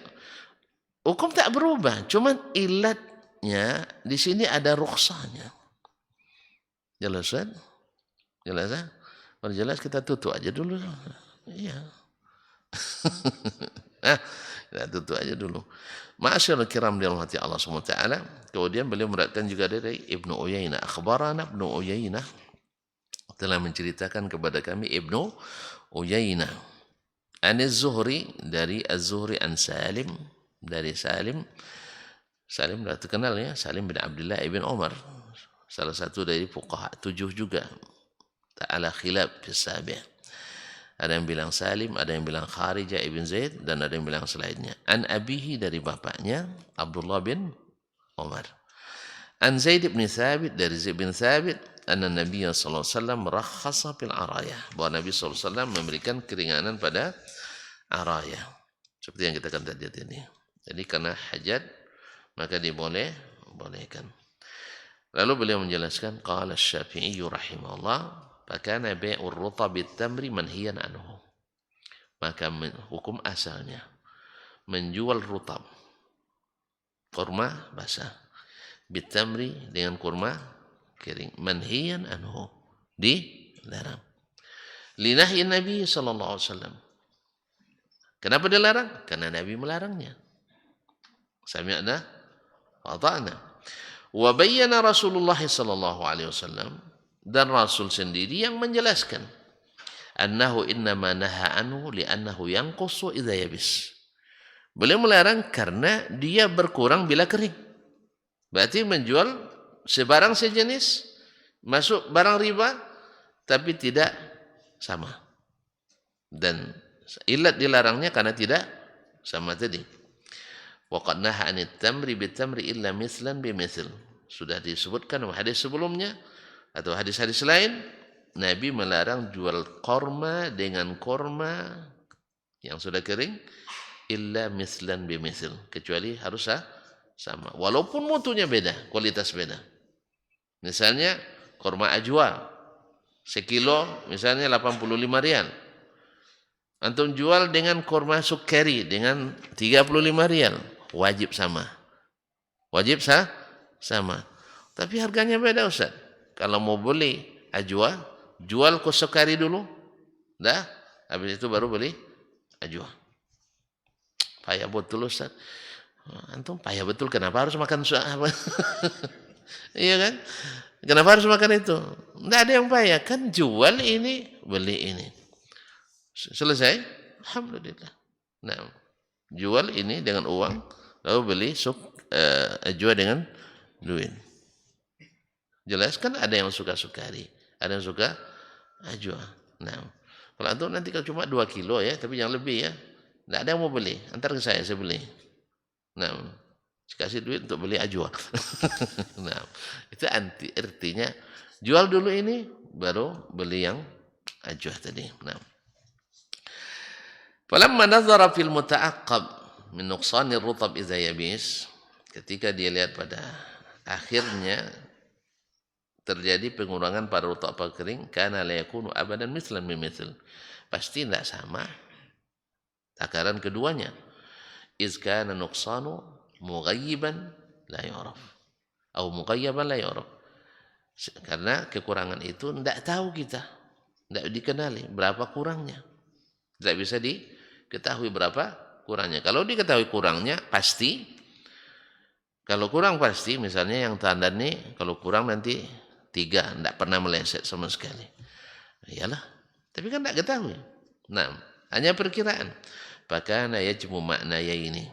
Speaker 1: hukum tak berubah. Cuma ilatnya di sini ada rukhsahnya. Jelas kan? Jelas kan? Kalau jelas kita tutup aja dulu. Iya. Kita tutup aja dulu. Ma'asyiral kiram dirahmati Allah SWT. Kemudian beliau meriwayatkan juga dari Ibnu Uyainah. Akhbarana Ibnu Uyainah telah menceritakan kepada kami Ibnu Uyainah. Az-Zuhri, dari Az-Zuhri an Salim, dari Salim. Salim sudah terkenal ya, Salim bin Abdullah ibn Umar. Salah satu dari fuqaha 7 juga. Ta'ala khilaf fi sabi'. Ada yang bilang Salim, ada yang bilang Kharijah ibn Zaid, dan ada yang bilang selainnya. An abihi, dari bapaknya Abdullah bin Umar. An Zaid bin Thabit, dari Zaid bin Thabit, anna Nabi sallallahu alaihi wasallam rakhasa fil arayah, bahwa Nabi sallallahu alaihi wasallam memberikan keringanan pada arayah. Seperti yang kita akan lihat ini. Jadi karena hajat maka dibolehkan. Lalu beliau menjelaskan, qala Asy-Syafi'i rahimahullah, fakana bai'ur rutab bit-tamri manhiyan anhu. Maka hukum asalnya menjual rutab, kurma basah, bit-tamri, dengan kurma kering, manhiyan anhu, dilarang. Linahyi Nabi sallallahu alaihi wasallam. Kenapa dilarang? Karena Nabi melarangnya. Sami'na wa ata'na. Wa bayyana Rasulullah sallallahu alaihi wasallam, dan Rasul sendiri yang menjelaskan, annahu innama naha anhu li'annahu yanqusu idza yabis. Beliau melarang karena dia berkurang bila kering. Berarti menjual sebarang sejenis, masuk barang riba, tapi tidak sama. Dan ilat dilarangnya karena tidak sama tadi. Wa qad naha 'anit tamri bit-tamri illa mithlan bimithil. Sudah disebutkan dalam hadis sebelumnya atau hadis-hadis lain, Nabi melarang jual korma dengan korma yang sudah kering, illa mislan bimisl, kecuali harus sama. Walaupun mutunya beda, kualitas beda. Misalnya korma ajwa, sekilo misalnya 85 rial. Antum jual dengan korma sukari dengan 35 rial. Wajib sama. Wajib sama. Tapi harganya beda Ustaz. Kalau mau beli ajwa, jual ke sukari dulu. Dah, habis itu baru beli ajwa. Payah betul Ustaz. Antum payah betul, kenapa harus makan apa? Iya kan? Kenapa harus makan itu? Tidak ada yang payah. Kan jual ini, beli ini. Selesai? Alhamdulillah. Nah, jual ini dengan uang, lalu beli ajwa dengan duit. Jelas kan ada yang suka sukari, ada yang suka ajwa. Nah, kalau antum nanti kalau cuma 2 kilo ya, tapi yang lebih ya, tidak ada yang mau beli, antar ke saya beli. Nah, kasih duit untuk beli ajwa. Nah, itu artinya jual dulu ini, baru beli yang ajwa tadi. Nah, falamma nazara fil muta'aqqab min nuqsanir rutab idza yabis, ketika dia lihat pada akhirnya terjadi pengurangan pada rutab kering, kana la yakunu abadan mislan bimithil, pasti tidak sama takaran keduanya. Iz kana nuqsanu mughayyiban la yu'raf atau mughayyaban la yu'raf, karena kekurangan itu tidak tahu kita, tidak dikenali berapa kurangnya, tidak bisa diketahui berapa kurangnya. Kalau diketahui kurangnya pasti, kalau kurang pasti, misalnya yang tanda nih kalau kurang nanti 3, tidak pernah meleset sama sekali. Iyalah, tapi kan tidak ketahui. Nah, hanya perkiraan. Fakana yajmu maknaya ini.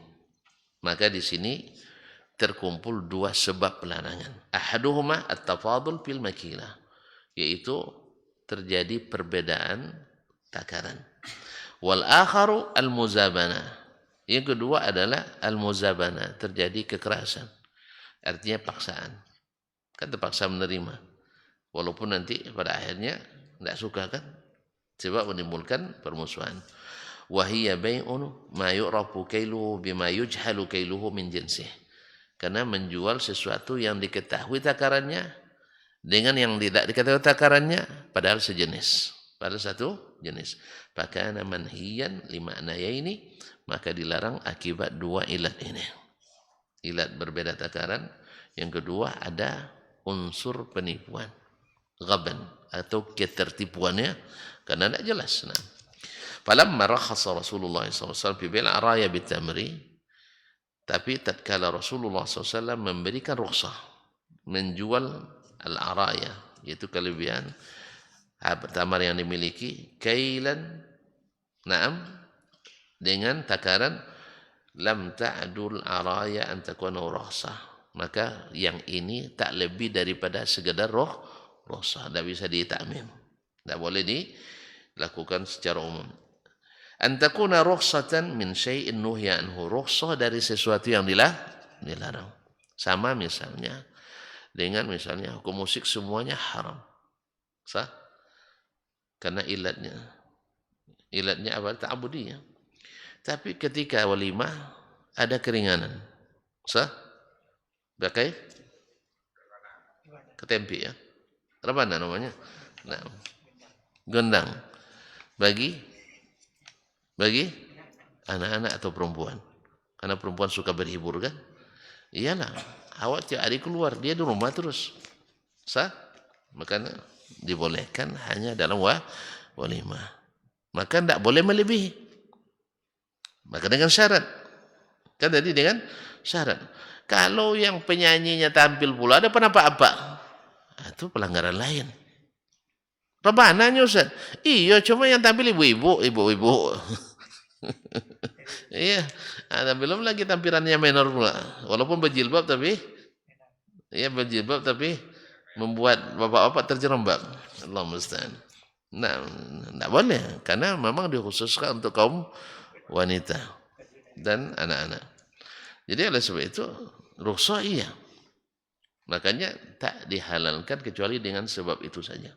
Speaker 1: Maka di sini terkumpul 2 sebab pelarangan. Ahaduhuma at-tafadul fil makilah, yaitu terjadi perbedaan takaran. Wal akharu al-muzabana. Yang kedua adalah al-muzabana, terjadi kekerasan. Artinya paksaan. Kan terpaksa menerima. Walaupun nanti pada akhirnya tidak suka kan. Sebab menimbulkan permusuhan. Wahiyya bai'un ma yu'rafu kailuhu bima yujhalu kailuhu min jinsih. Karena menjual sesuatu yang diketahui takarannya dengan yang tidak diketahui takarannya, padahal sejenis, padahal satu jenis. Fakana manhiyan limaknaya ini, maka dilarang akibat 2 ilat ini. Ilat berbeda takaran. Yang kedua ada unsur penipuan, ghaban, atau ketertipuannya karena tidak jelas. Nah, falamma rakhasa Rasulullah SAW fi bil araya bitamri, tapi tatkala Rasulullah SAW memberikan rukhsah menjual al-araya, yaitu kelebihan tamar yang dimiliki, kailan, na'am, dengan takaran lam ta'dul araya an takuna rukhsah, maka yang ini tak lebih daripada sekedar rukhsah, tidak bisa ditakmim, tidak boleh dilakukan secara umum. Antakuna rukhsatan min syai'in nuhya anhu, rukhsah dari sesuatu yang dilarang. Sama misalnya dengan misalnya hukum musik semuanya haram. Sah? Karena ilatnya apa? Ta'budiyah. Tapi ketika walimah ada keringanan. Sah? Pakai ketempi ya. Rebana namanya. Nah, gendang. Bagi anak-anak atau perempuan. Karena perempuan suka berhibur kan? Iyalah, awak tiap hari keluar, dia di rumah terus. Sah? Makanya dibolehkan hanya dalam walimah. Maka tidak boleh melebihi. Maka dengan syarat. Kan tadi dengan syarat. Kalau yang penyanyinya tampil pula ada apa-apa, itu pelanggaran lain. Rebananya Ustaz. Iya, cuma yang tampil ibu-ibu. Iya, ada belum lagi tampilannya menor pula. Walaupun berjilbab tapi membuat bapak-bapak terjerembab. Allah musta'an. Nah, tidak boleh karena memang dikhususkan untuk kaum wanita dan anak-anak. Jadi oleh sebab itu rukhsah iya. Makanya tak dihalalkan kecuali dengan sebab itu saja.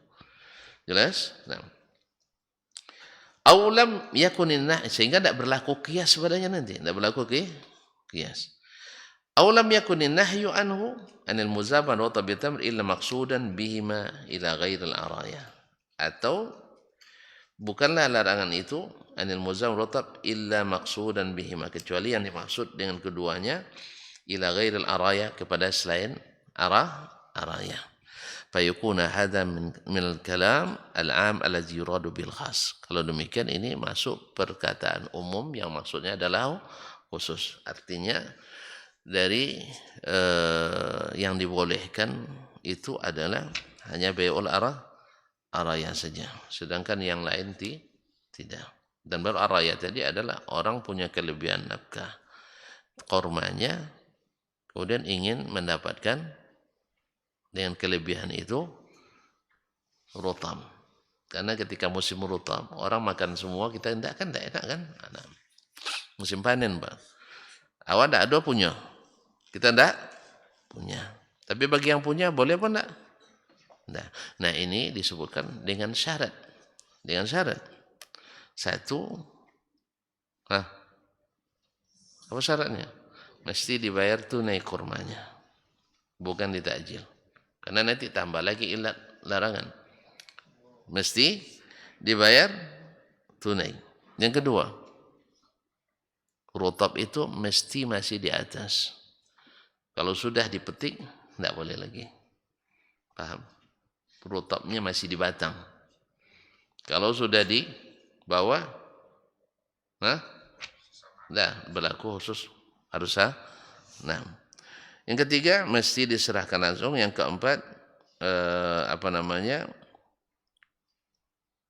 Speaker 1: Jelas? Nah. Aulam yakunin nah, sehingga tidak berlaku qiyas padanya nanti, tidak berlaku qiyas. Aulam yakunin nahyu anhu anil muzaban wa tabitamr illa maqsudan bihima ila ghairil araya. Atau bukanlah larangan itu anil muzaban rotab illa maqsudan bihima, kecuali yang dimaksud dengan keduanya ila ghairil araya, kepada selain araya. Fayakuna hadha min al-kalam al-am alladhi yuradu bil khas. Kalau demikian ini masuk perkataan umum yang maksudnya adalah khusus. Artinya dari yang dibolehkan itu adalah hanya bai'ul araya saja. Sedangkan yang lain tidak. Dan baru araya tadi adalah orang punya kelebihan nafkah kormanya, kemudian ingin mendapatkan dengan kelebihan itu rutam. Karena ketika musim rutam, orang makan semua, kita tidak enak kan? Nah, musim panen, Pak. Awak tidak ada punya, kita tidak punya. Tapi bagi yang punya, boleh apa tidak? Nah, ini disebutkan dengan syarat. Dengan syarat. Satu, apa syaratnya? Mesti dibayar tunai kurmanya, bukan ditakjil. Karena nanti tambah lagi ilat larangan. Mesti dibayar tunai. Yang kedua, rutab itu mesti masih di atas. Kalau sudah dipetik, tidak boleh lagi. Paham? Rutabnya masih di batang. Kalau sudah di bawah, tidak berlaku khusus, harus nah. Yang ketiga, mesti diserahkan langsung. Yang keempat,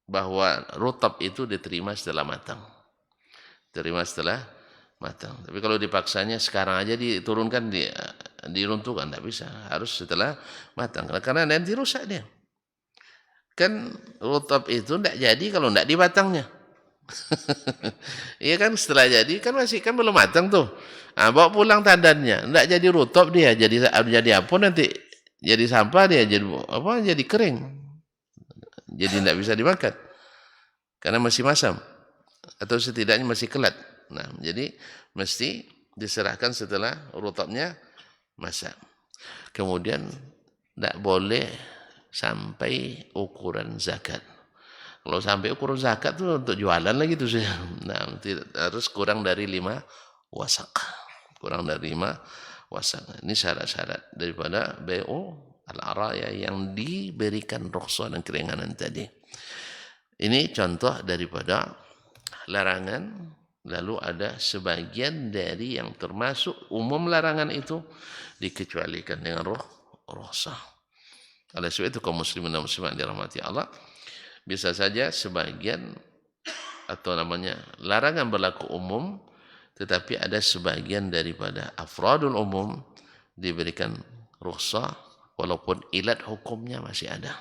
Speaker 1: bahwa rutab itu diterima setelah matang. Terima setelah matang. Tapi kalau dipaksanya sekarang aja diturunkan, diruntuhkan, tidak bisa. Harus setelah matang. Karena nanti rusak dia. Kan rutab itu tidak jadi kalau tidak di batangnya. Iya kan, setelah jadi kan masih kan belum matang tuh. Nah, bawa pulang tandannya, enggak jadi rutab dia, jadi apa nanti? Jadi sampah dia, jadi kering. Jadi enggak bisa dimakan. Karena masih masam atau setidaknya masih kelat. Nah, jadi mesti diserahkan setelah rutabnya masak. Kemudian enggak boleh sampai ukuran zakat. Kalau sampai ukuran zakat tuh untuk jualan lagi tuh. Nah, harus kurang dari 5 wasak. Kurang dari 5 wasak. Ini syarat-syarat daripada bai'u al-araya yang diberikan rukhsah dan keringanan tadi. Ini contoh daripada larangan. Lalu ada sebagian dari yang termasuk umum larangan itu dikecualikan dengan rukhsah. Oleh sebab itu kaum muslimin dan muslimat dirahmati Allah, bisa saja sebagian atau larangan berlaku umum, tetapi ada sebagian daripada afradul umum diberikan rukhsah walaupun ilat hukumnya masih ada.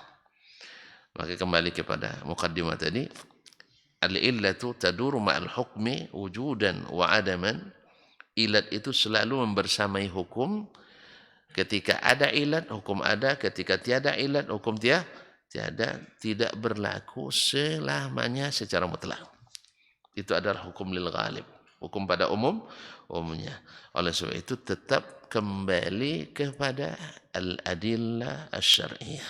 Speaker 1: Maka kembali kepada mukaddimah tadi, al-illatu taduru ma'al hukmi wujudan wa adaman. Ilat itu selalu membersamai hukum. Ketika ada ilat, hukum ada. Ketika tiada ilat, hukum tiada. Tidak berlaku selamanya secara mutlak. Itu adalah hukum lil ghalib. Hukum pada umumnya. Oleh sebab itu tetap kembali kepada al-adillah asy-syar'iyyah.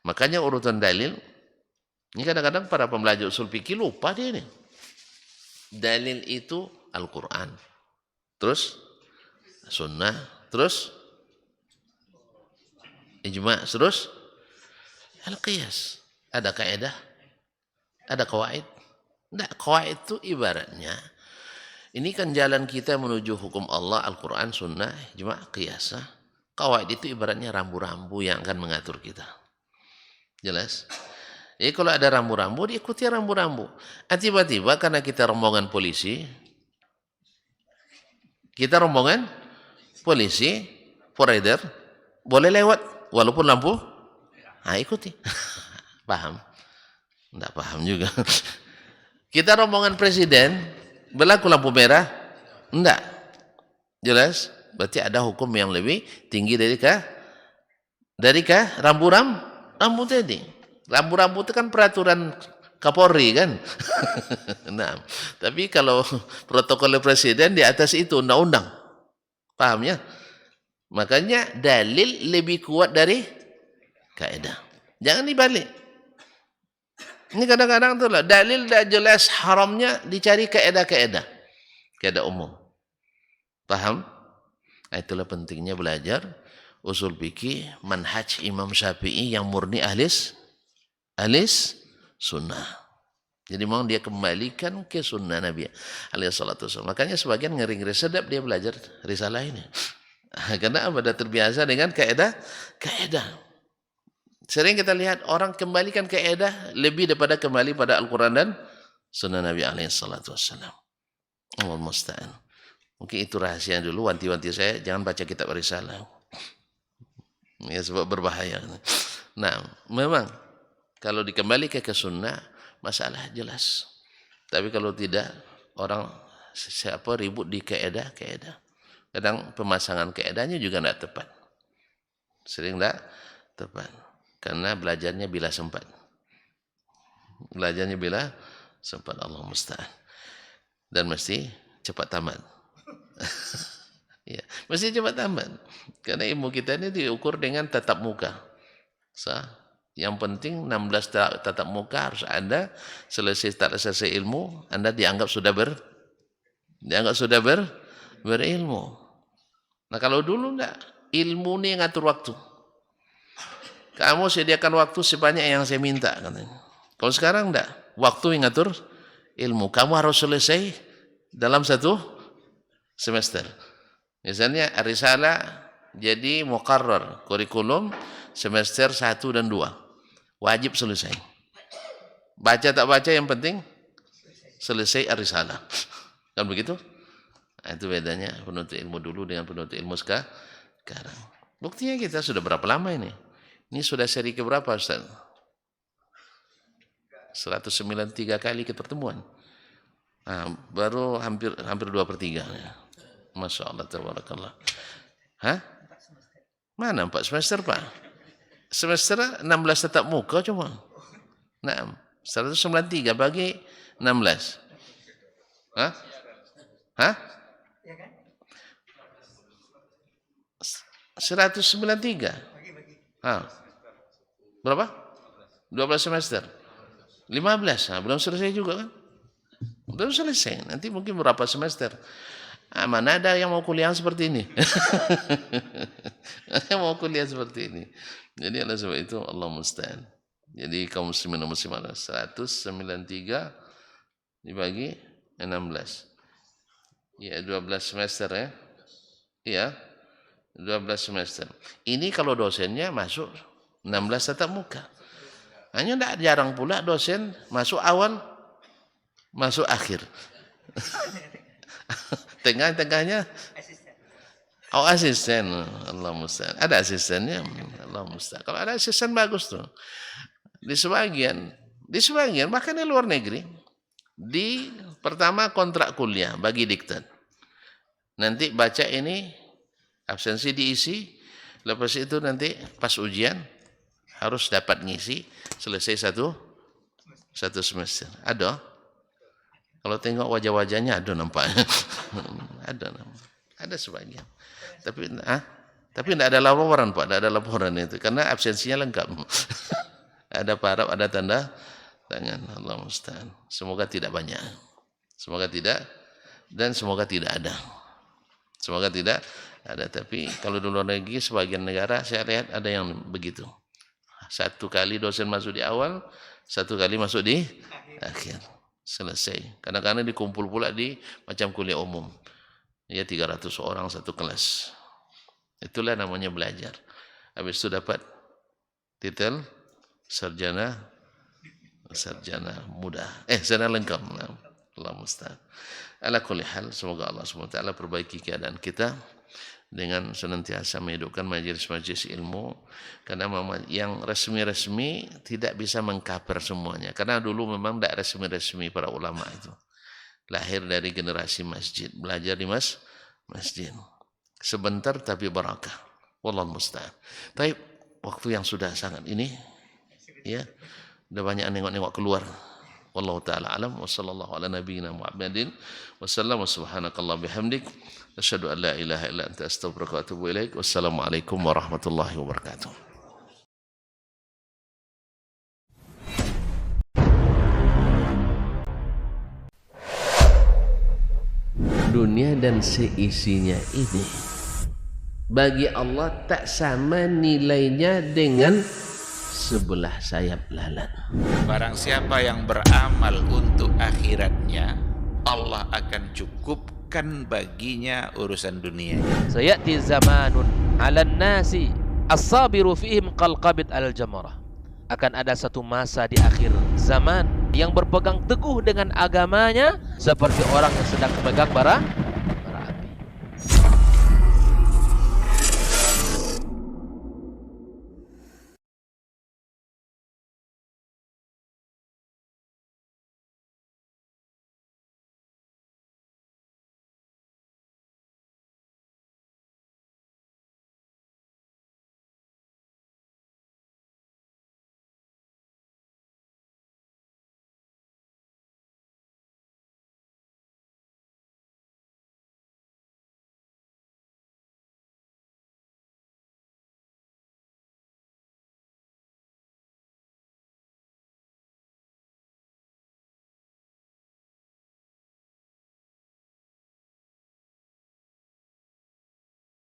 Speaker 1: Makanya urutan dalil, ini kadang-kadang para pembelajar usul fikih lupa dia ini. Dalil itu Al-Quran, terus sunnah, terus ijma', terus al-qiyas. Ada kaidah, ada qawaid. Tidak, qawaid itu ibaratnya ini kan jalan kita menuju hukum Allah, Al-Quran, sunnah, ijma', qiyas. Qawaid itu ibaratnya rambu-rambu yang akan mengatur kita. Jelas? Jadi kalau ada rambu-rambu, diikuti rambu-rambu. Tiba-tiba karena kita rombongan polisi, forader, boleh lewat walaupun lampu, ikuti. Paham? Tidak paham juga. Kita rombongan presiden, berlaku lampu merah, tidak. Jelas? Berarti ada hukum yang lebih tinggi dari rambu tadi. Rambu-rambu itu kan peraturan Kapolri kan. Nah, tapi kalau protokol presiden di atas itu undang-undang. Paham ya? Makanya dalil lebih kuat dari kaidah. Jangan dibalik. Ini kadang-kadang tuh lah, dalil dah jelas haramnya dicari kaidah-kaidah. Kaidah umum. Paham? Nah, itulah pentingnya belajar usul fikih manhaj Imam Syafi'i yang murni ahlis sunnah. Jadi mau dia kembalikan ke sunnah Nabi alaihi salatu wasallam. Makanya sebagian ngeri-ngeri sedap dia belajar risalah ini. Karena pada terbiasa dengan kaidah. Sering kita lihat orang kembalikan kaidah lebih daripada kembali pada Al-Quran dan sunnah Nabi alaihi salatu wasallam. Allahul musta'an. Mungkin itu rahasia dulu, wanti-wanti saya jangan baca kitab risalah. Ya, sebab berbahaya. Nah, memang kalau dikembalikan ke sunnah masalah jelas. Tapi kalau tidak orang siapa ribut di kaidah. Kadang pemasangan kaidahnya juga tidak tepat. Sering tidak tepat. Karena belajarnya bila sempat. Allah musta'an. Dan mesti cepat tamat. Ya, mesti cepat tamat. Karena ilmu kita ini diukur dengan tatap muka. Yang penting 16 tatap muka harus ada. Selesai ilmu, Anda dianggap sudah berilmu. Nah, kalau dulu enggak, ilmu ini yang ngatur waktu. Kamu sediakan waktu sebanyak yang saya minta katanya. Kalau sekarang enggak, waktu yang ngatur ilmu. Kamu harus selesai dalam 1 semester. Misalnya risalah jadi muqarrar, kurikulum semester 1 dan 2. Wajib selesai. Baca tak baca yang penting selesai risalah. Kan begitu? Nah, itu bedanya penuntut ilmu dulu dengan penuntut ilmu sekarang. Buktinya kita sudah berapa lama ini? Ini sudah seri keberapa, Ustaz? 193 kali pertemuan. Nah, baru hampir 2/3. Ya. Masya Allah, tabarakallah. Hah? Mana 4 semester, Pak? Semester 16 tetap muka cuma. Nah, 193 bagi 16. Hah? 193. Berapa? 12 semester. 15. Nah, belum selesai juga kan? Belum selesai. Nanti mungkin berapa semester. Mana ada yang mau kuliah seperti ini? Yang mau kuliah seperti ini. Jadi oleh sebab itu Allah musta'an. Jadi kaum muslimin dan muslimat 193 dibagi 16. Ya, 12 semester ya. Iya. 12 semester. Ini kalau dosennya masuk 16 tatap muka. Hanya tidak jarang pula dosen masuk awal, masuk akhir. Tengah-tengahnya asisten. Allah musta'an. Ada asistennya. Allah musta'an. Kalau ada asisten bagus tuh. Di sebagian bahkan di luar negeri, di pertama kontrak kuliah bagi diktat. Nanti baca ini absensi diisi, lepas itu nanti pas ujian harus dapat ngisi selesai satu semester. Kalau tengok wajah-wajahnya ada nampaknya. Ada sebagian. Tapi tidak ada laporan, Pak, tidak ada laporan itu karena absensinya lengkap. Ada paraf, ada tanda tangan. Allah musta'an. Semoga tidak banyak. Semoga tidak ada. Semoga tidak ada. Tapi kalau di luar negeri sebagian negara saya lihat ada yang begitu. 1 kali dosen masuk di awal, 1 kali masuk di akhir. Selesai. Kadang-kadang dikumpul pula di macam kuliah umum. Ya 300 orang satu kelas. Itulah namanya belajar. Habis itu dapat titel sarjana muda. Sarjana lengkap. Allah musta'an. Ala kulli hal, semoga Allah SWT perbaiki keadaan kita dengan senantiasa menghidupkan majelis-majelis ilmu, karena yang resmi-resmi tidak bisa mengcover semuanya, karena dulu memang tidak resmi-resmi para ulama itu lahir dari generasi masjid, belajar di masjid sebentar tapi barakah. Wallahu musta'an. Tapi waktu yang sudah sangat ini Ya, udah banyak nengok-nengok keluar. Wallahu taala alam wa sallallahu ala nabiyyina Muhammadin wasallam wa subhanakallah bihamdik asyhadu an la ilaha illa anta astaghfiruka wa atubu ilaik. Wassalamualaikum warahmatullahi wabarakatuh. Dunia dan seisinya ini bagi Allah tak sama nilainya dengan sebelah sayap lalat.
Speaker 3: Barang siapa yang beramal untuk akhiratnya, Allah akan cukupkan baginya urusan dunia.
Speaker 4: Sayati zamanun 'alan nasi as-sabiru fihim qalqabit al-jamarah. Akan ada satu masa di akhir zaman yang berpegang teguh dengan agamanya seperti orang yang sedang memegang bara